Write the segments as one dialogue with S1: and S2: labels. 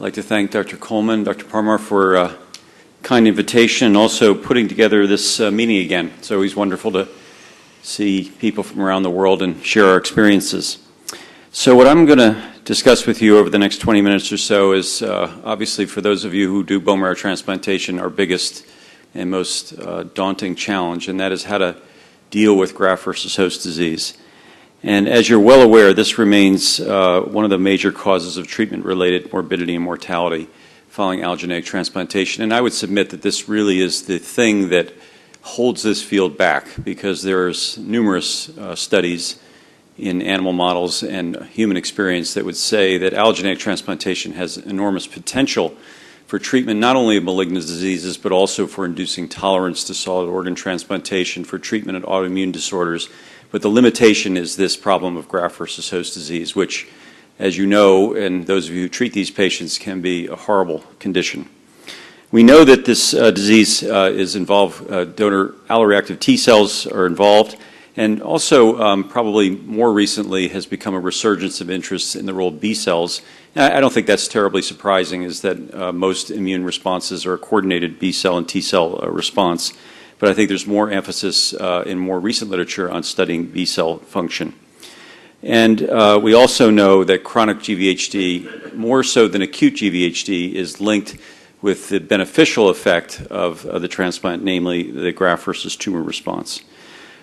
S1: like to thank Dr. Coleman, Dr. Parmar for a kind invitation and also putting together this meeting again. It's always wonderful to see people from around the world and share our experiences. So what I'm going to discuss with you over the next 20 minutes or so is obviously for those of you who do bone marrow transplantation, our biggest and most daunting challenge, and that is how to deal with graft versus host disease. And as you're well aware, this remains one of the major causes of treatment-related morbidity and mortality following allogeneic transplantation. And I would submit that this really is the thing that holds this field back, because there's numerous studies in animal models and human experience that would say that allogeneic transplantation has enormous potential for treatment not only of malignant diseases, but also for inducing tolerance to solid organ transplantation, for treatment of autoimmune disorders. But the limitation is this problem of graft versus host disease, which, as you know, and those of you who treat these patients, can be a horrible condition. We know that this disease is involved, donor alloreactive T cells are involved, and also probably more recently has become a resurgence of interest in the role of B cells. I don't think that's terribly surprising, is that most immune responses are a coordinated B cell and T cell response, but I think there's more emphasis in more recent literature on studying B cell function. And we also know that chronic GVHD, more so than acute GVHD, is linked with the beneficial effect of the transplant, namely the graft versus tumor response.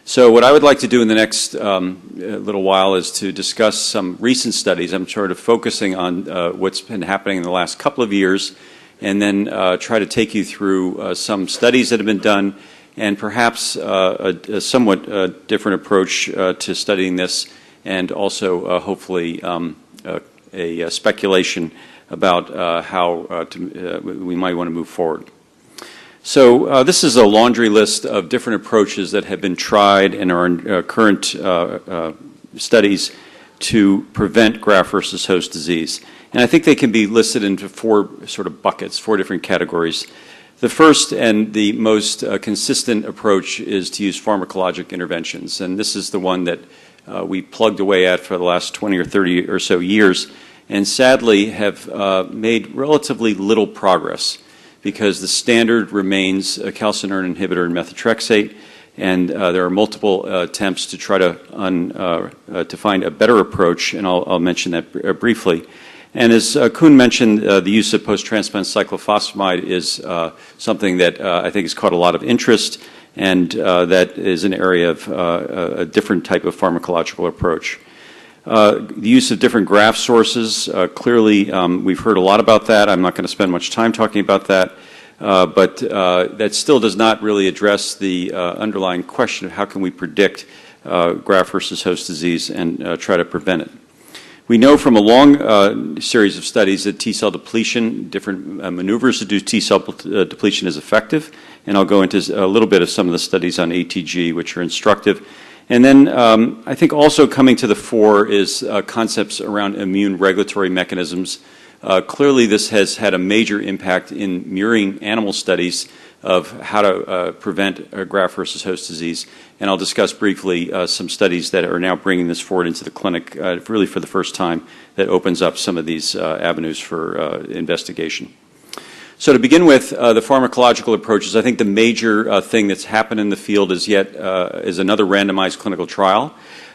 S1: So what I would like to do in the next little while is to discuss some recent studies. I'm sort of focusing on what's been happening in the last couple of years, and then try to take you through some studies that have been done, and perhaps a somewhat different approach to studying this, and also hopefully a speculation about how we might want to move forward. So this is a laundry list of different approaches that have been tried in our current studies to prevent graft versus host disease. And I think they can be listed into four sort of buckets, four different categories. The first and the most consistent approach is to use pharmacologic interventions. And this is the one that we plugged away at for the last 20 or 30 or so years, and sadly have made relatively little progress, because the standard remains a calcineurin inhibitor and methotrexate, and there are multiple attempts to try to find a better approach, and I'll mention that briefly. And as Kuhn mentioned, the use of post-transplant cyclophosphamide is something that I think has caught a lot of interest, and that is an area of a different type of pharmacological approach. The use of different graft sources, clearly we've heard a lot about that. I'm not going to spend much time talking about that, but that still does not really address the underlying question of how can we predict graft versus host disease and try to prevent it. We know from a long series of studies that T-cell depletion, different maneuvers to do T-cell depletion is effective, and I'll go into a little bit of some of the studies on ATG, which are instructive. And then I think also coming to the fore is concepts around immune regulatory mechanisms. Clearly this has had a major impact in mirroring animal studies of how to prevent graft versus host disease. And I'll discuss briefly some studies that are now bringing this forward into the clinic, really for the first time, that opens up some of these avenues for investigation. So to begin with, the pharmacological approaches, I think the major thing that's happened in the field is another randomized clinical trial.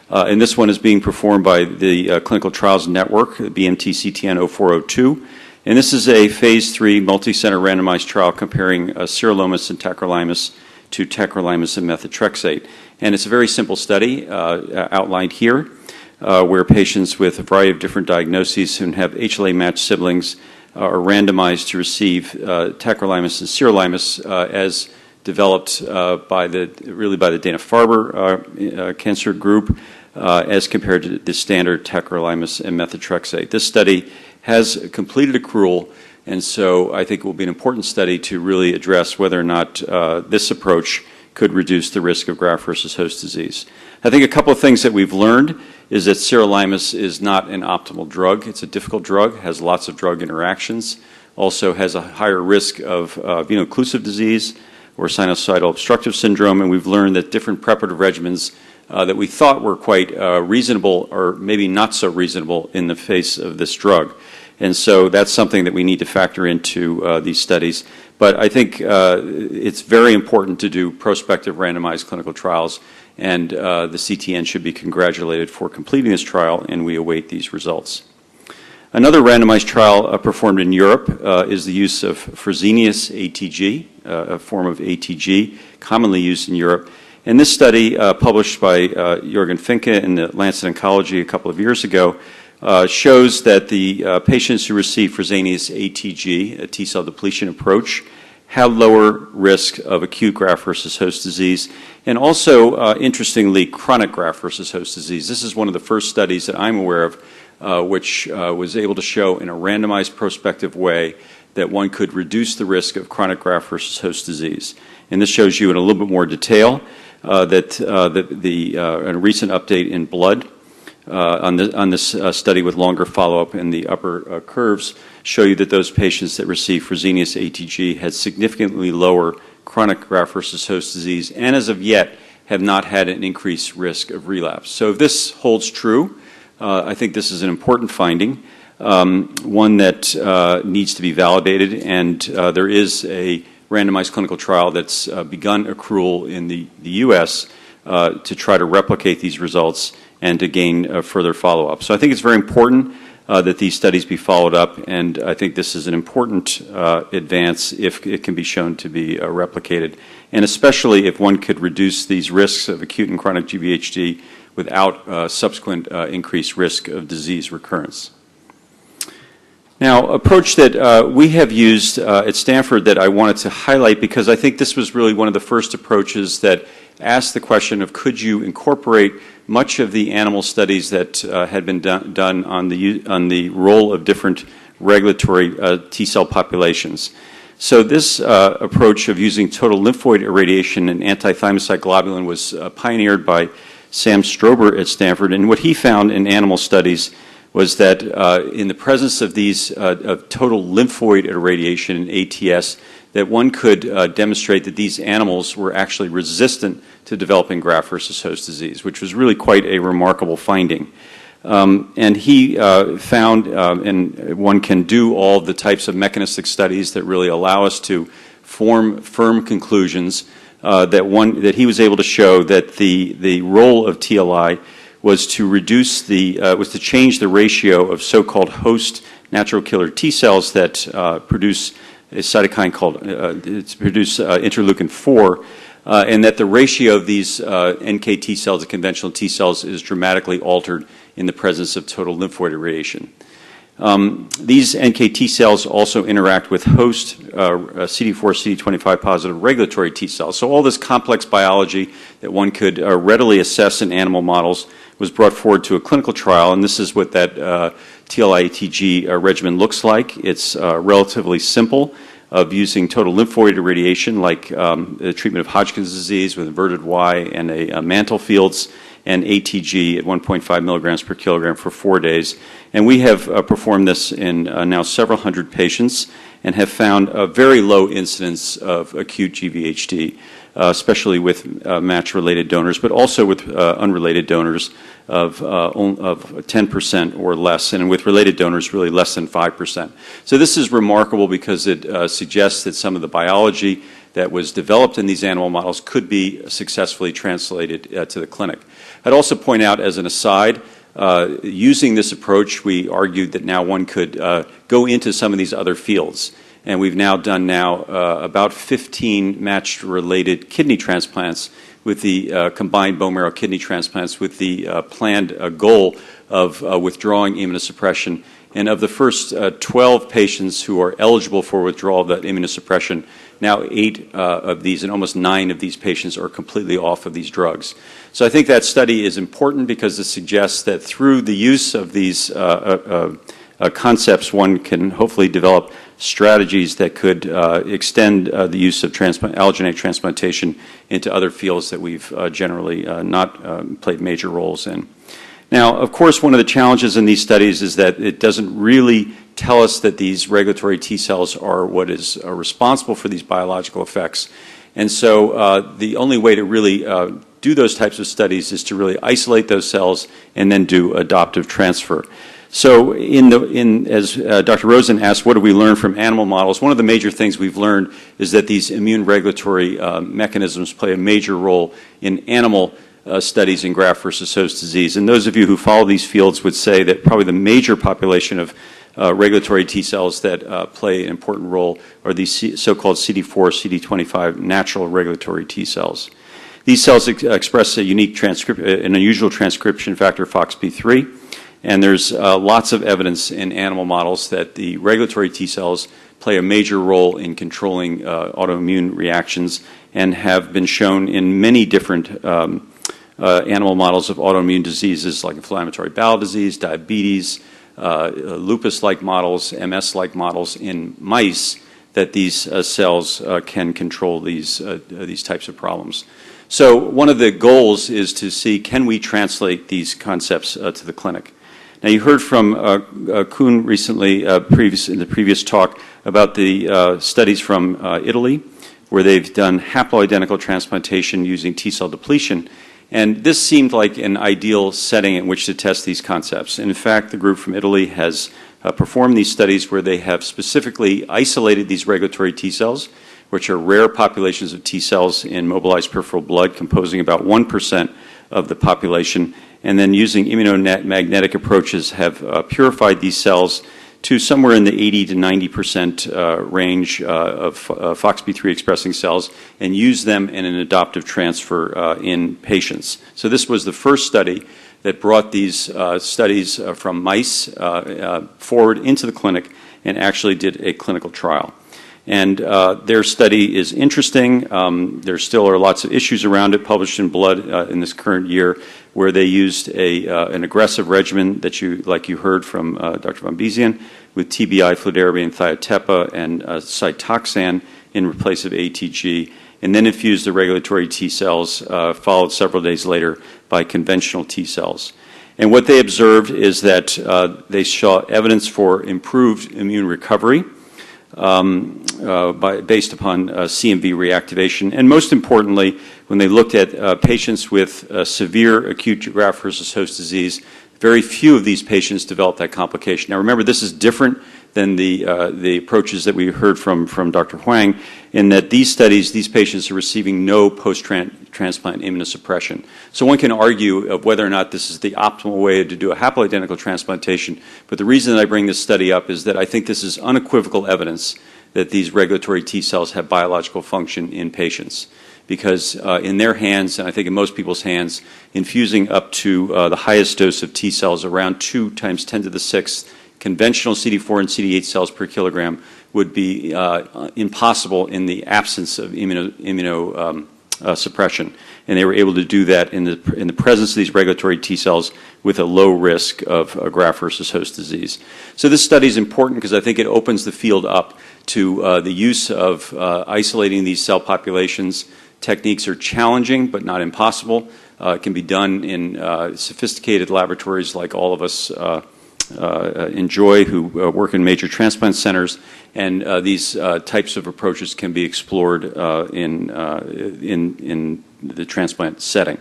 S1: And this one is being performed by the Clinical Trials Network, BMT-CTN-0402. And this is a phase 3 multi-center randomized trial comparing sirolimus and tacrolimus to tacrolimus and methotrexate. And it's a very simple study outlined here, where patients with a variety of different diagnoses who have HLA-matched siblings are randomized to receive tacrolimus and sirolimus as developed by the Dana-Farber cancer group as compared to the standard tacrolimus and methotrexate. This study has completed accrual, and so I think it will be an important study to really address whether or not this approach could reduce the risk of graft versus host disease. I think a couple of things that we've learned is that sirolimus is not an optimal drug. It's a difficult drug, has lots of drug interactions, also has a higher risk of veno-occlusive disease or sinusoidal obstructive syndrome, and we've learned that different preparative regimens that we thought were quite reasonable or maybe not so reasonable in the face of this drug. And so that's something that we need to factor into these studies. But I think it's very important to do prospective randomized clinical trials, and the CTN should be congratulated for completing this trial, and we await these results. Another randomized trial performed in Europe is the use of Fresenius ATG, a form of ATG commonly used in Europe. And this study, published by Jürgen Finke in the Lancet Oncology a couple of years ago, shows that the patients who receive Fresenius ATG, a T-cell depletion approach, have lower risk of acute graft versus host disease, and also, interestingly, chronic graft versus host disease. This is one of the first studies that I'm aware of which was able to show in a randomized prospective way that one could reduce the risk of chronic graft versus host disease. And this shows you in a little bit more detail that a recent update in Blood on this study with longer follow-up in the upper curves show you that those patients that receive Fresenius ATG had significantly lower chronic graft versus host disease, and as of yet have not had an increased risk of relapse. So if this holds true, I think this is an important finding, one that needs to be validated, and there is a randomized clinical trial that's begun accrual in the U.S. To try to replicate these results and to gain further follow-up. So I think it's very important that these studies be followed up, and I think this is an important advance if it can be shown to be replicated, and especially if one could reduce these risks of acute and chronic GVHD without subsequent increased risk of disease recurrence. Now, approach that we have used at Stanford that I wanted to highlight because I think this was really one of the first approaches that asked the question of could you incorporate much of the animal studies that had been done on the role of different regulatory T-cell populations. So this approach of using total lymphoid irradiation and anti-thymocyte globulin was pioneered by Sam Strober at Stanford, and what he found in animal studies was that in the presence of these of total lymphoid irradiation and ATS, that one could demonstrate that these animals were actually resistant to developing graft versus host disease, which was really quite a remarkable finding. And he found, and one can do all the types of mechanistic studies that really allow us to form firm conclusions, that he was able to show that the role of TLI was to reduce was to change the ratio of so-called host natural killer T cells that produce a cytokine called produce interleukin-4, and that the ratio of these NK T cells to conventional T cells is dramatically altered in the presence of total lymphoid irradiation. These NK T cells also interact with host CD4, CD25 positive regulatory T cells. So all this complex biology that one could readily assess in animal models was brought forward to a clinical trial, and this is what that TLI-ATG regimen looks like. It's relatively simple, of using total lymphoid irradiation, like the treatment of Hodgkin's disease with inverted Y and a mantle fields, and ATG at 1.5 milligrams per kilogram for 4 days. And we have performed this in now several hundred patients and have found a very low incidence of acute GVHD, especially with match-related donors, but also with unrelated donors of 10% or less, and with related donors really less than 5%. So this is remarkable because it suggests that some of the biology that was developed in these animal models could be successfully translated to the clinic. I'd also point out as an aside, using this approach, we argued that now one could go into some of these other fields. And we've now done about 15 matched-related kidney transplants with the combined bone marrow kidney transplants with the planned goal of withdrawing immunosuppression. And of the first 12 patients who are eligible for withdrawal of that immunosuppression, now 8 of these and almost 9 of these patients are completely off of these drugs. So I think that study is important because it suggests that through the use of these concepts, one can hopefully develop strategies that could extend the use of allogeneic transplantation into other fields that we've generally not played major roles in. Now, of course, one of the challenges in these studies is that it doesn't really tell us that these regulatory T cells are what is responsible for these biological effects. And so the only way to really do those types of studies is to really isolate those cells and then do adoptive transfer. So as Dr. Rosen asked, what do we learn from animal models? One of the major things we've learned is that these immune regulatory mechanisms play a major role in animal studies in graft versus host disease. And those of you who follow these fields would say that probably the major population of regulatory T cells that play an important role are these so-called CD4, CD25 natural regulatory T cells. These cells express a unique an unusual transcription factor, FOXP3. And there's lots of evidence in animal models that the regulatory T cells play a major role in controlling autoimmune reactions and have been shown in many different animal models of autoimmune diseases like inflammatory bowel disease, diabetes, lupus-like models, MS-like models in mice, that these cells can control these types of problems. So one of the goals is to see, can we translate these concepts to the clinic? Now, you heard from Kuhn recently, in the previous talk, about the studies from Italy, where they've done haploidentical transplantation using T-cell depletion. And this seemed like an ideal setting in which to test these concepts. And in fact, the group from Italy has performed these studies where they have specifically isolated these regulatory T cells, which are rare populations of T cells in mobilized peripheral blood, composing about 1% of the population, and then using immunomagnetic approaches have purified these cells to somewhere in the 80 to 90% range of FOXP3 expressing cells and use them in an adoptive transfer in patients. So this was the first study that brought these studies from mice forward into the clinic and actually did a clinical trial. And their study is interesting. There still are lots of issues around it, published in Blood in this current year, where they used an aggressive regimen that like you heard from Dr. Van Bezian, with TBI, fludarabine, thiotepa, and Cytoxan in place of ATG, and then infused the regulatory T cells, followed several days later by conventional T cells. And what they observed is that they saw evidence for improved immune recovery, based upon CMV reactivation. And most importantly, when they looked at patients with severe acute graft versus host disease, very few of these patients developed that complication. Now remember, this is different than the approaches that we heard from Dr. Huang, in that these studies, these patients are receiving no post-transplant immunosuppression. So one can argue of whether or not this is the optimal way to do a haploidentical transplantation, but the reason that I bring this study up is that I think this is unequivocal evidence that these regulatory T cells have biological function in patients. Because in their hands, and I think in most people's hands, infusing up to the highest dose of T cells, around 2 × 10 to the 6th, conventional CD4 and CD8 cells per kilogram, would be impossible in the absence of immunosuppression. And they were able to do that in the presence of these regulatory T cells with a low risk of graft versus host disease. So this study is important because I think it opens the field up to the use of isolating these cell populations. Techniques are challenging but not impossible. It can be done in sophisticated laboratories like all of us enjoy, who work in major transplant centers, and these types of approaches can be explored in the transplant setting.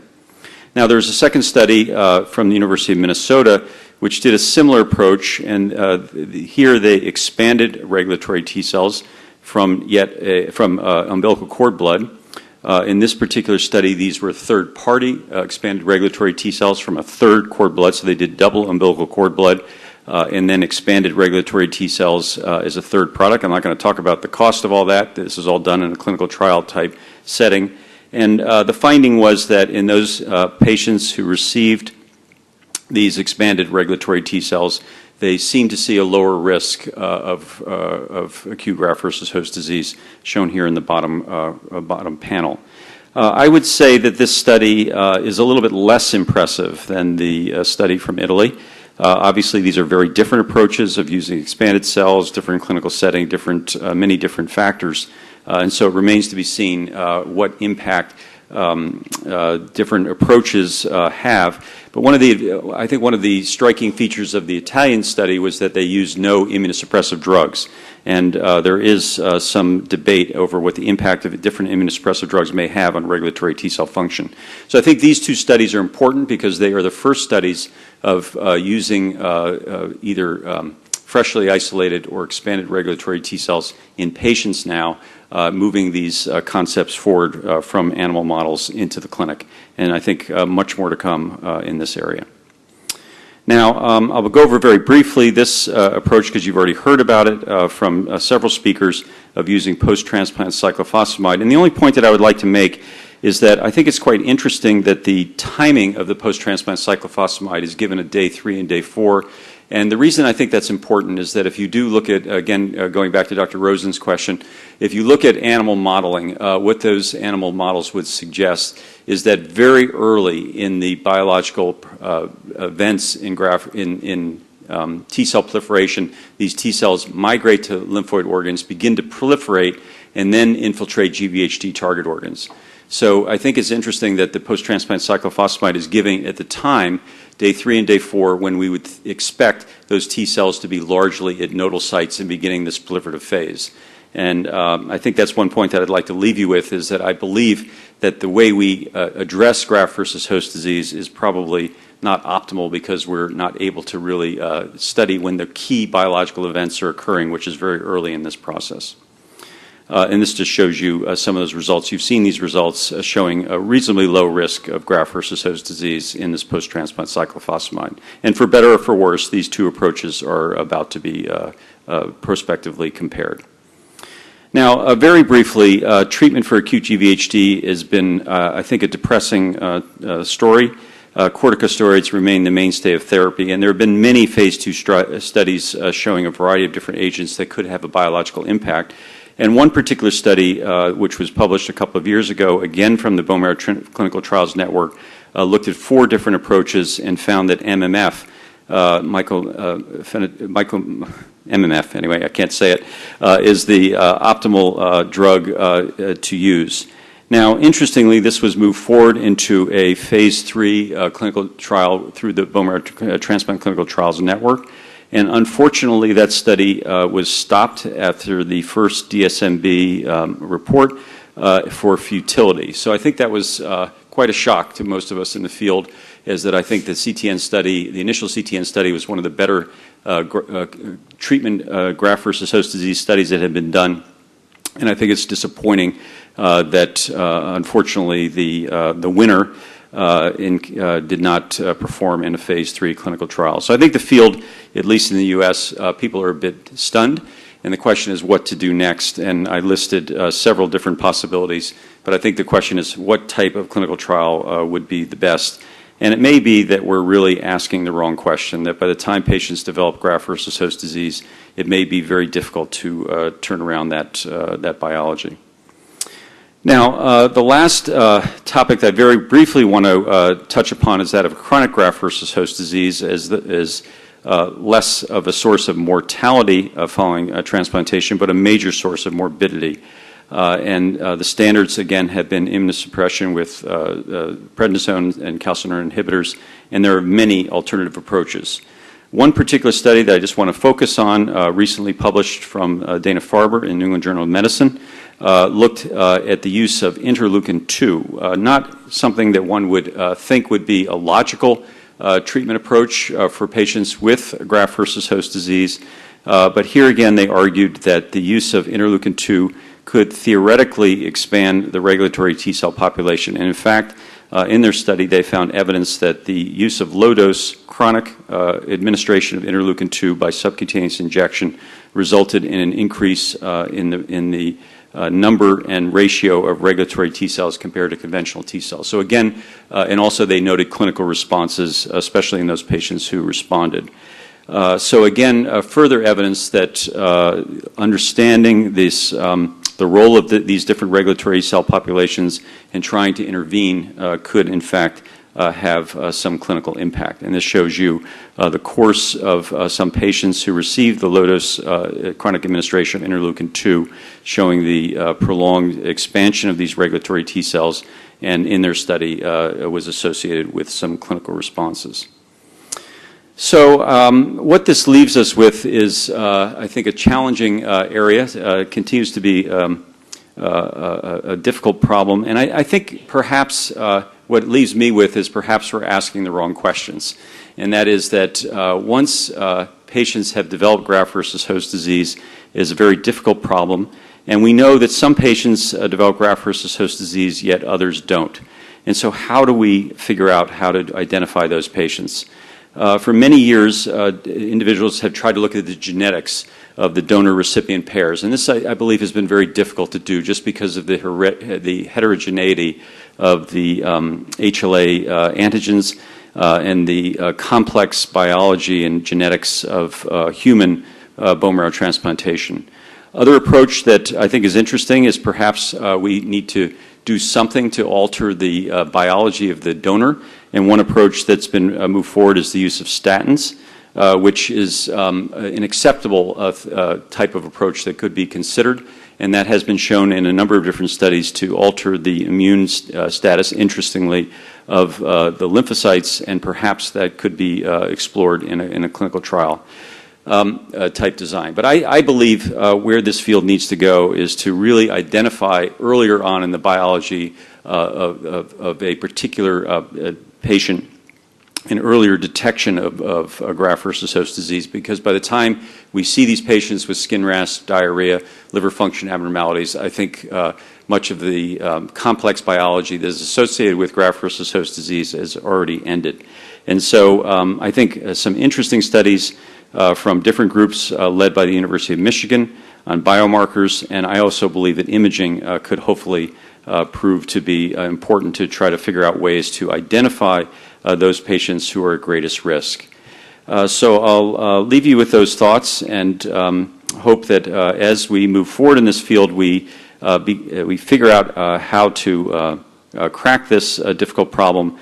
S1: Now, there's a second study from the University of Minnesota which did a similar approach, and here they expanded regulatory T cells from umbilical cord blood. In this particular study, these were third-party expanded regulatory T cells from a third cord blood, so they did double umbilical cord blood, and then expanded regulatory T cells as a third product. I'm not going to talk about the cost of all that. This is all done in a clinical trial type setting. And the finding was that in those patients who received these expanded regulatory T cells, they seem to see a lower risk of acute graft versus host disease, shown here in the bottom panel. I would say that this study is a little bit less impressive than the study from Italy. Obviously, these are very different approaches of using expanded cells, different clinical setting, many different factors. And so it remains to be seen what impact different approaches have. But I think one of the striking features of the Italian study was that they used no immunosuppressive drugs. And there is some debate over what the impact of different immunosuppressive drugs may have on regulatory T-cell function. So I think these two studies are important because they are the first studies of using either freshly isolated or expanded regulatory T-cells in patients now, moving these concepts forward from animal models into the clinic. And I think much more to come in this area. Now, I'll go over very briefly this approach because you've already heard about it from several speakers of using post-transplant cyclophosphamide. And the only point that I would like to make is that I think it's quite interesting that the timing of the post-transplant cyclophosphamide is given at day 3 and day 4. And the reason I think that's important is that if you do look at, again, going back to Dr. Rosen's question, if you look at animal modeling, what those animal models would suggest is that very early in the biological events in T-cell proliferation, these T-cells migrate to lymphoid organs, begin to proliferate, and then infiltrate GVHD target organs. So I think it's interesting that the post-transplant cyclophosphamide is giving at the time, day 3 and day 4, when we would expect those T cells to be largely at nodal sites and beginning this proliferative phase. And I think that's one point that I'd like to leave you with, is that I believe that the way we address graft versus host disease is probably not optimal because we're not able to really study when the key biological events are occurring, which is very early in this process. And this just shows you some of those results. You've seen these results showing a reasonably low risk of graft versus host disease in this post-transplant cyclophosphamide. And for better or for worse, these two approaches are about to be prospectively compared. Now, very briefly, treatment for acute GVHD has been, I think, a depressing story. Corticosteroids remain the mainstay of therapy, and there have been many phase 2 studies showing a variety of different agents that could have a biological impact. And one particular study, which was published a couple of years ago, again from the Bone Marrow Clinical Trials Network, looked at 4 different approaches and found that MMF, MMF, anyway, I can't say it, is the optimal drug to use. Now, interestingly, this was moved forward into a phase 3 clinical trial through the Bone Marrow Transplant Clinical Trials Network. And unfortunately, that study was stopped after the first DSMB report for futility. So I think that was quite a shock to most of us in the field, is that I think the CTN study, the initial CTN study, was one of the better treatment graft versus host disease studies that had been done. And I think it's disappointing that unfortunately the winner did not perform in a phase 3 clinical trial. So I think the field, at least in the U.S., people are a bit stunned, and the question is what to do next. And I listed several different possibilities, but I think the question is what type of clinical trial would be the best. And it may be that we're really asking the wrong question, that by the time patients develop graft versus host disease, it may be very difficult to turn around that biology. Now, the last topic that I very briefly want to touch upon is that of chronic graft versus host disease as less of a source of mortality following transplantation, but a major source of morbidity. And the standards, again, have been immunosuppression with prednisone and calcineurin inhibitors, and there are many alternative approaches. One particular study that I just want to focus on, recently published from Dana-Farber in New England Journal of Medicine, looked at the use of interleukin-2, not something that one would think would be a logical treatment approach for patients with graft versus host disease, but here again they argued that the use of interleukin-2 could theoretically expand the regulatory T-cell population. And in fact, in their study, they found evidence that the use of low-dose chronic administration of interleukin-2 by subcutaneous injection resulted in an increase in the number and ratio of regulatory T cells compared to conventional T cells. So again, and also they noted clinical responses, especially in those patients who responded. So again, further evidence that understanding this, the role of these different regulatory cell populations and trying to intervene could in fact have some clinical impact. And this shows you the course of some patients who received the low-dose chronic administration of interleukin-2, showing the prolonged expansion of these regulatory T cells, and in their study was associated with some clinical responses. So what this leaves us with is, I think, a challenging area. It continues to be a difficult problem. And I think perhaps what it leaves me with is perhaps we're asking the wrong questions. And that is that once patients have developed graft versus host disease, it is a very difficult problem. And we know that some patients develop graft versus host disease, yet others don't. And so how do we figure out how to identify those patients? For many years, individuals have tried to look at the genetics of the donor-recipient pairs. And this, I believe, has been very difficult to do just because of the heterogeneity of the HLA antigens and the complex biology and genetics of human bone marrow transplantation. Other approach that I think is interesting is perhaps we need to do something to alter the biology of the donor. And one approach that's been moved forward is the use of statins, which is an acceptable type of approach that could be considered. And that has been shown in a number of different studies to alter the immune status, interestingly, of the lymphocytes, and perhaps that could be explored in a clinical trial type design. But I believe where this field needs to go is to really identify earlier on in the biology of a particular patient, an earlier detection of graft versus host disease, because by the time we see these patients with skin rash, diarrhea, liver function abnormalities, I think much of the complex biology that is associated with graft versus host disease has already ended. And so I think some interesting studies from different groups led by the University of Michigan on biomarkers, and I also believe that imaging could hopefully prove to be important to try to figure out ways to identify those patients who are at greatest risk. So I'll leave you with those thoughts and hope that as we move forward in this field, we figure out how to crack this difficult problem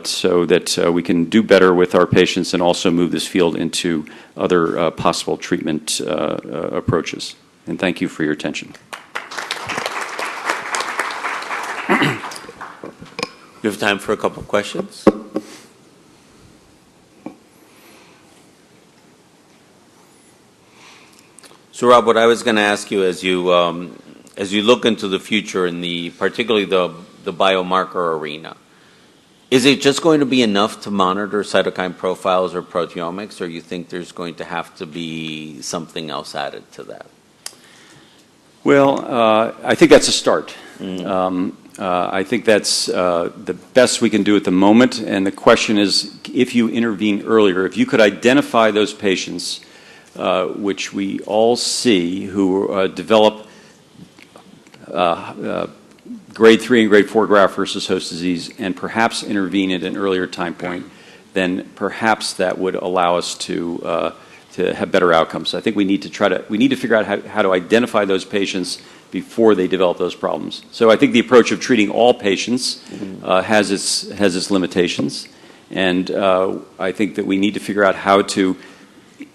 S1: so that we can do better with our patients and also move this field into other possible treatment approaches. And thank you for your attention.
S2: We have time for a couple of questions. So, Rob, what I was going to ask you as you look into the future in particularly the biomarker arena, is it just going to be enough to monitor cytokine profiles or proteomics, or you think there's going to have to be something else added to that?
S1: Well, I think that's a start.
S2: Mm-hmm.
S1: I think that's the best we can do at the moment. And the question is, if you intervene earlier, if you could identify those patients, which we all see, who develop grade 3 and grade 4 graft versus host disease, and perhaps intervene at an earlier time point, then perhaps that would allow us to have better outcomes. So I think we need to figure out how to identify those patients before they develop those problems. So I think the approach of treating all patients has its limitations, and I think that we need to figure out how to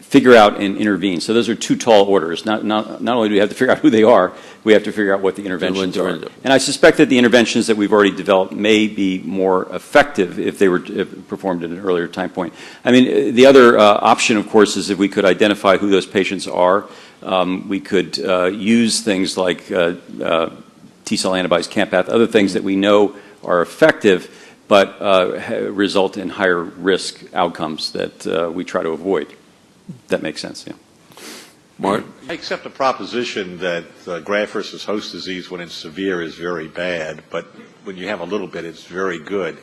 S1: figure out and intervene. So those are two tall orders. Not only do we have to figure out who they are, we have to figure out what the interventions are. And I suspect that the interventions that we've already developed may be more effective if they were performed at an earlier time point. I mean, the other option, of course, is if we could identify who those patients are. We could use things like T-cell antibodies, CAMPATH, other things that we know are effective, but result in higher risk outcomes that we try to avoid. That makes sense, yeah.
S2: Mark?
S3: I accept the proposition that graft versus host disease, when it's severe, is very bad, but when you have a little bit, it's very good.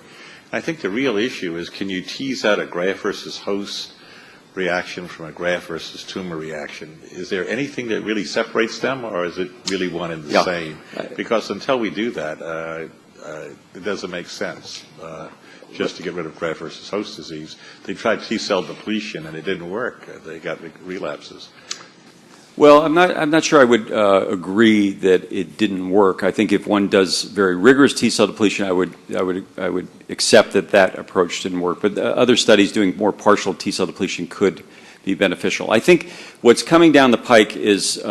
S3: I think the real issue is, can you tease out a graft versus host reaction from a graft versus tumor reaction? Is there anything that really separates them, or is it really one and the same? Because until we do that, it doesn't make sense. Just to get rid of graft versus host disease. They tried T-cell depletion and it didn't work. They got relapses.
S1: Well, I'm not sure I would agree that it didn't work. I think if one does very rigorous T cell depletion, I would accept that approach didn't work. But other studies doing more partial T cell depletion could be beneficial. I think what's coming down the pike is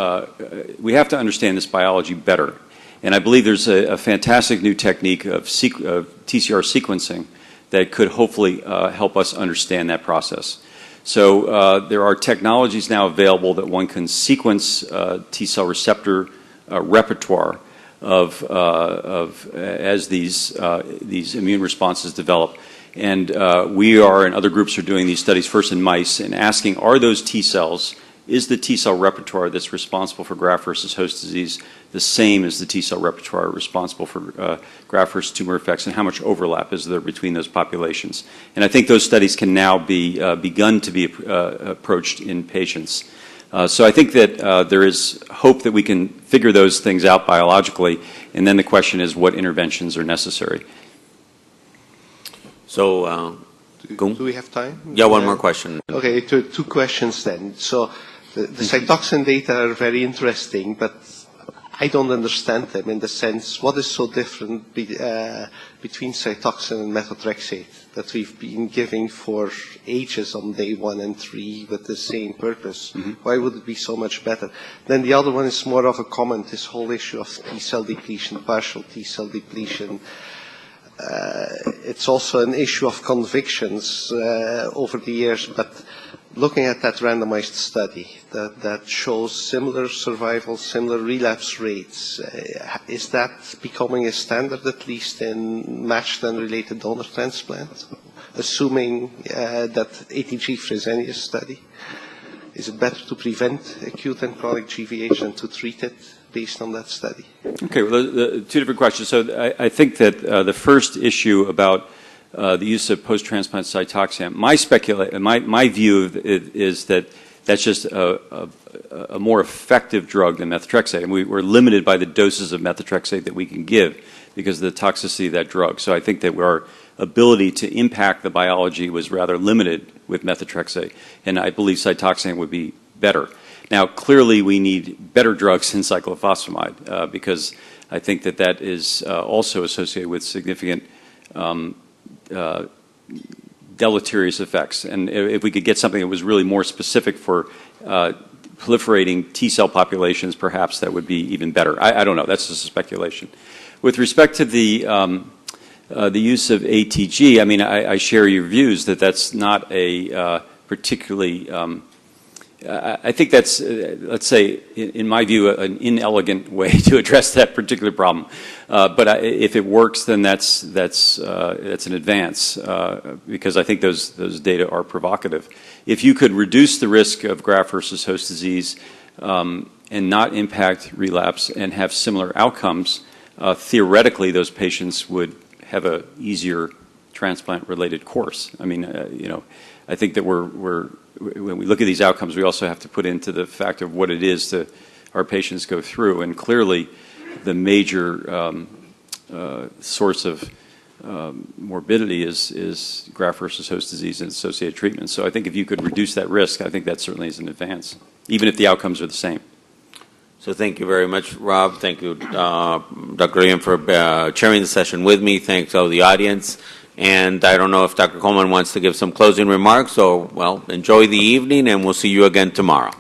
S1: we have to understand this biology better. And I believe there's a fantastic new technique of TCR sequencing that could hopefully help us understand that process. So there are technologies now available that one can sequence T-cell receptor repertoire as these immune responses develop. And we are, and other groups are doing these studies first in mice and asking, are those T-cells, is the T-cell repertoire that's responsible for graft versus host disease the same as the T-cell repertoire responsible for graft versus tumor effects, and how much overlap is there between those populations? And I think those studies can now be begun to be approached in patients. So I think that there is hope that we can figure those things out biologically, and then the question is what interventions are necessary.
S2: So,
S4: do we have time?
S2: Yeah, one more question.
S4: Okay, two questions then. So the cytoxin data are very interesting, but I don't understand them in the sense, what is so different between cytoxin and methotrexate that we've been giving for ages on day 1 and 3 with the same purpose? Mm-hmm. Why would it be so much better? Then the other one is more of a comment, this whole issue of T-cell depletion, partial T-cell depletion. It's also an issue of convictions over the years, but looking at that randomized study that shows similar survival, similar relapse rates, is that becoming a standard, at least in matched and related donor transplant? Assuming that ATG Fresenius study, is it better to prevent acute and chronic GVH than to treat it based on that study?
S1: Okay, well, the two different questions. So I think that the first issue about the use of post-transplant Cytoxan, my view of it is that that's just a more effective drug than methotrexate. And we're limited by the doses of methotrexate that we can give because of the toxicity of that drug. So I think that our ability to impact the biology was rather limited with methotrexate, and I believe Cytoxan would be better. Now, clearly, we need better drugs than cyclophosphamide because I think that is also associated with significant deleterious effects. And if we could get something that was really more specific for proliferating T-cell populations, perhaps that would be even better. I don't know. That's just a speculation. With respect to the use of ATG, I mean, I share your views that that's not a particularly I think that's, let's say, in my view, an inelegant way to address that particular problem. But if it works, then that's an advance because I think those data are provocative. If you could reduce the risk of graft versus host disease and not impact relapse and have similar outcomes, theoretically, those patients would have an easier transplant-related course. I mean, I think that when we look at these outcomes, we also have to put into the fact of what it is that our patients go through. And clearly, the major source of morbidity is graft versus host disease and associated treatment. So I think if you could reduce that risk, I think that certainly is an advance, even if the outcomes are the same.
S2: So thank you very much, Rob. Thank you, Dr. Ian, for chairing the session with me. Thanks to the audience. And I don't know if Dr. Coleman wants to give some closing remarks, so, well, enjoy the evening, and we'll see you again tomorrow.